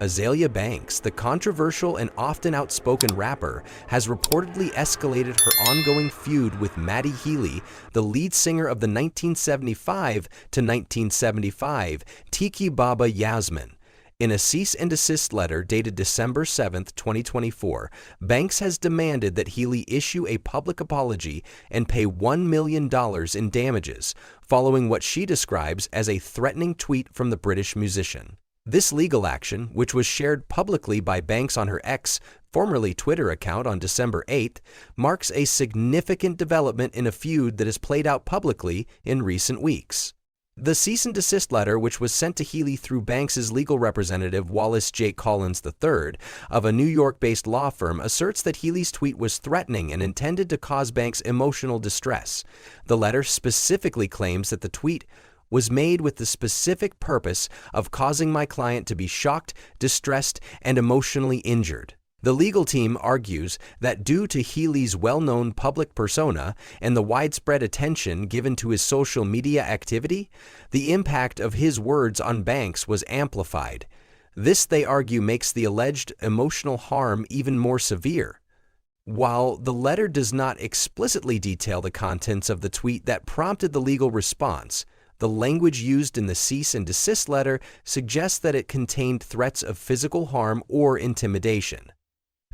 Azealia Banks, the controversial and often outspoken rapper, has reportedly escalated her ongoing feud with Matt Healy, the lead singer of the 1975 to 1975 Tiki Baba Yasmin. In a cease and desist letter dated December 7, 2024, Banks has demanded that Healy issue a public apology and pay $1 million in damages, following what she describes as a threatening tweet from the British musician. This legal action, which was shared publicly by Banks on her X, formerly Twitter account on December 8th, marks a significant development in a feud that has played out publicly in recent weeks. The cease and desist letter, which was sent to Healy through Banks's legal representative Wallace J. Collins III of a New York-based law firm, asserts that Healy's tweet was threatening and intended to cause Banks emotional distress. The letter specifically claims that the tweet was made with the specific purpose of causing my client to be shocked, distressed, and emotionally injured. The legal team argues that due to Healy's well-known public persona and the widespread attention given to his social media activity, the impact of his words on Banks was amplified. This, they argue, makes the alleged emotional harm even more severe. While the letter does not explicitly detail the contents of the tweet that prompted the legal response, the language used in the cease and desist letter suggests that it contained threats of physical harm or intimidation.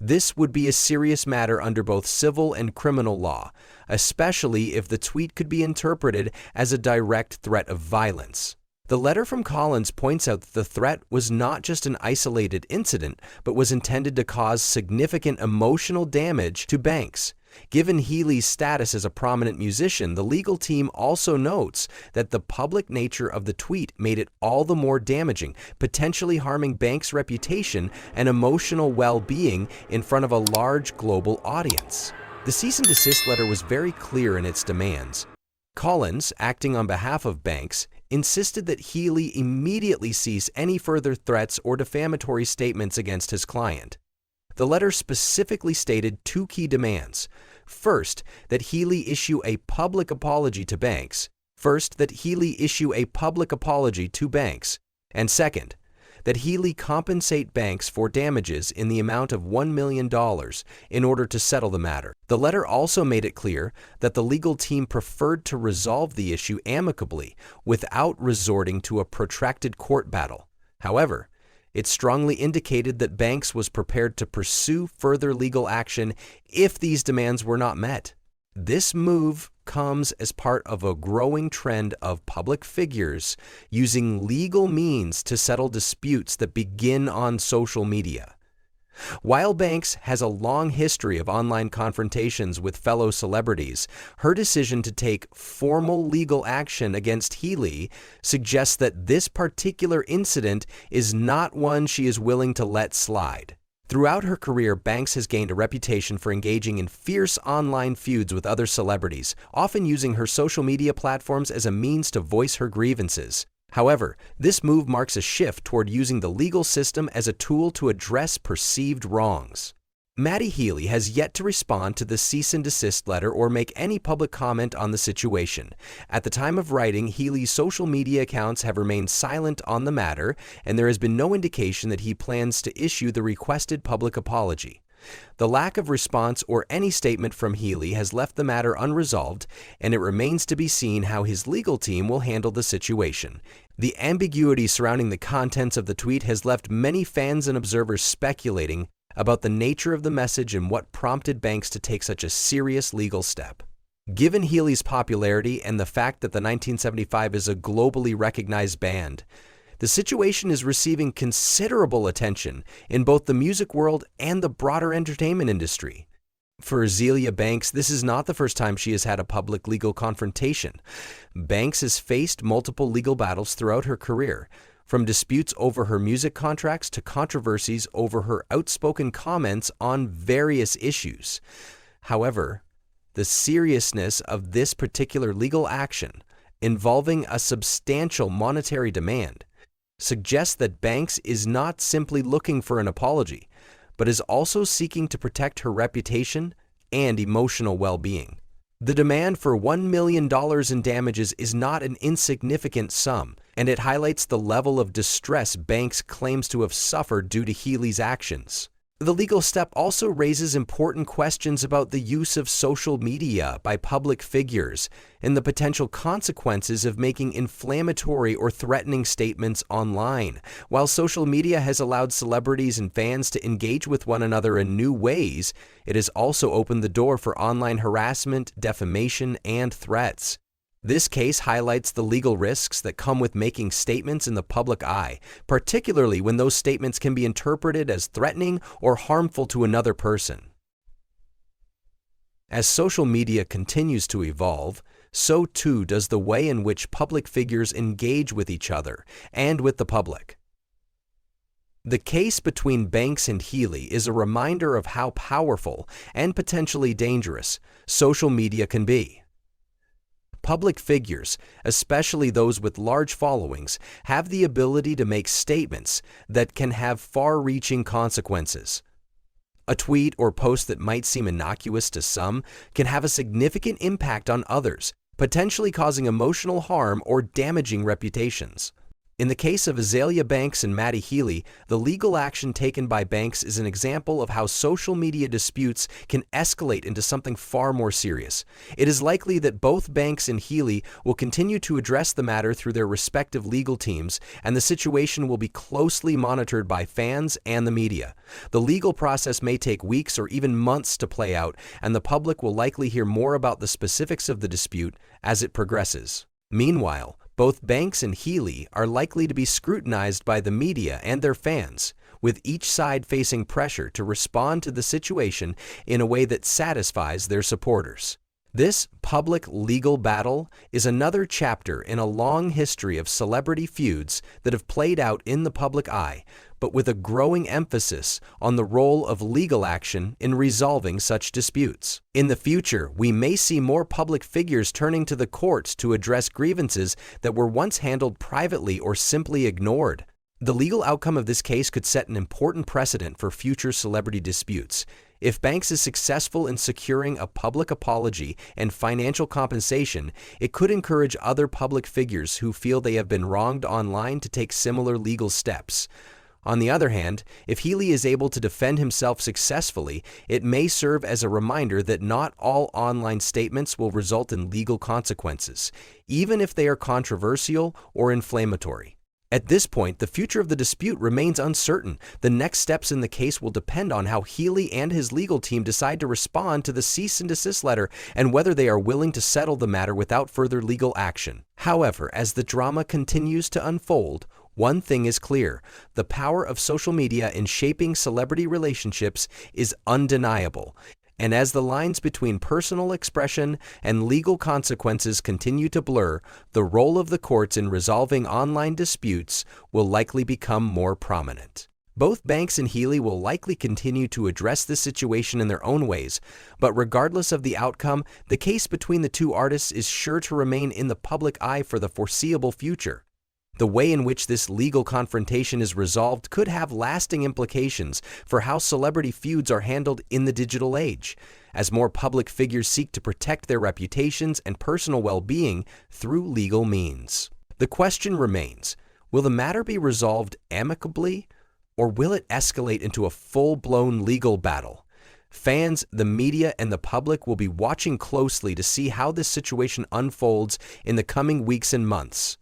This would be a serious matter under both civil and criminal law, especially if the tweet could be interpreted as a direct threat of violence. The letter from Collins points out that the threat was not just an isolated incident, but was intended to cause significant emotional damage to Banks. Given Healy's status as a prominent musician, the legal team also notes that the public nature of the tweet made it all the more damaging, potentially harming Banks' reputation and emotional well-being in front of a large global audience. The cease and desist letter was very clear in its demands. Collins, acting on behalf of Banks, insisted that Healy immediately cease any further threats or defamatory statements against his client. The letter specifically stated two key demands. First, that Healy issue a public apology to Banks. And second, that Healy compensate Banks for damages in the amount of $1 million in order to settle the matter. The letter also made it clear that the legal team preferred to resolve the issue amicably without resorting to a protracted court battle. However, it strongly indicated that Banks was prepared to pursue further legal action if these demands were not met. This move comes as part of a growing trend of public figures using legal means to settle disputes that begin on social media. While Banks has a long history of online confrontations with fellow celebrities, her decision to take formal legal action against Healy suggests that this particular incident is not one she is willing to let slide. Throughout her career, Banks has gained a reputation for engaging in fierce online feuds with other celebrities, often using her social media platforms as a means to voice her grievances. However, this move marks a shift toward using the legal system as a tool to address perceived wrongs. Matt Healy has yet to respond to the cease and desist letter or make any public comment on the situation. At the time of writing, Healy's social media accounts have remained silent on the matter, and there has been no indication that he plans to issue the requested public apology. The lack of response or any statement from Healy has left the matter unresolved, and it remains to be seen how his legal team will handle the situation. The ambiguity surrounding the contents of the tweet has left many fans and observers speculating about the nature of the message and what prompted Banks to take such a serious legal step. Given Healy's popularity and the fact that the 1975 is a globally recognized band, the situation is receiving considerable attention in both the music world and the broader entertainment industry. For Azealia Banks, this is not the first time she has had a public legal confrontation. Banks has faced multiple legal battles throughout her career, from disputes over her music contracts to controversies over her outspoken comments on various issues. However, the seriousness of this particular legal action, involving a substantial monetary demand, suggests that Banks is not simply looking for an apology, but is also seeking to protect her reputation and emotional well-being. The demand for $1 million in damages is not an insignificant sum, and it highlights the level of distress Banks claims to have suffered due to Healy's actions. The legal step also raises important questions about the use of social media by public figures and the potential consequences of making inflammatory or threatening statements online. While social media has allowed celebrities and fans to engage with one another in new ways, it has also opened the door for online harassment, defamation, and threats. This case highlights the legal risks that come with making statements in the public eye, particularly when those statements can be interpreted as threatening or harmful to another person. As social media continues to evolve, so too does the way in which public figures engage with each other and with the public. The case between Banks and Healy is a reminder of how powerful and potentially dangerous social media can be. Public figures, especially those with large followings, have the ability to make statements that can have far-reaching consequences. A tweet or post that might seem innocuous to some can have a significant impact on others, potentially causing emotional harm or damaging reputations. In the case of Azealia Banks and Matt Healy, the legal action taken by Banks is an example of how social media disputes can escalate into something far more serious. It is likely that both Banks and Healy will continue to address the matter through their respective legal teams, and the situation will be closely monitored by fans and the media. The legal process may take weeks or even months to play out, and the public will likely hear more about the specifics of the dispute as it progresses. Meanwhile, both Banks and Healy are likely to be scrutinized by the media and their fans, with each side facing pressure to respond to the situation in a way that satisfies their supporters. This public legal battle is another chapter in a long history of celebrity feuds that have played out in the public eye, but with a growing emphasis on the role of legal action in resolving such disputes. In the future, we may see more public figures turning to the courts to address grievances that were once handled privately or simply ignored. The legal outcome of this case could set an important precedent for future celebrity disputes. If Banks is successful in securing a public apology and financial compensation, it could encourage other public figures who feel they have been wronged online to take similar legal steps. On the other hand, if Healy is able to defend himself successfully, it may serve as a reminder that not all online statements will result in legal consequences, even if they are controversial or inflammatory. At this point, the future of the dispute remains uncertain. The next steps in the case will depend on how Healy and his legal team decide to respond to the cease and desist letter and whether they are willing to settle the matter without further legal action. However, as the drama continues to unfold, one thing is clear: the power of social media in shaping celebrity relationships is undeniable. And as the lines between personal expression and legal consequences continue to blur, the role of the courts in resolving online disputes will likely become more prominent. Both Banks and Healy will likely continue to address this situation in their own ways, but regardless of the outcome, the case between the two artists is sure to remain in the public eye for the foreseeable future. The way in which this legal confrontation is resolved could have lasting implications for how celebrity feuds are handled in the digital age, as more public figures seek to protect their reputations and personal well-being through legal means. The question remains: will the matter be resolved amicably, or will it escalate into a full-blown legal battle? Fans, the media, and the public will be watching closely to see how this situation unfolds in the coming weeks and months.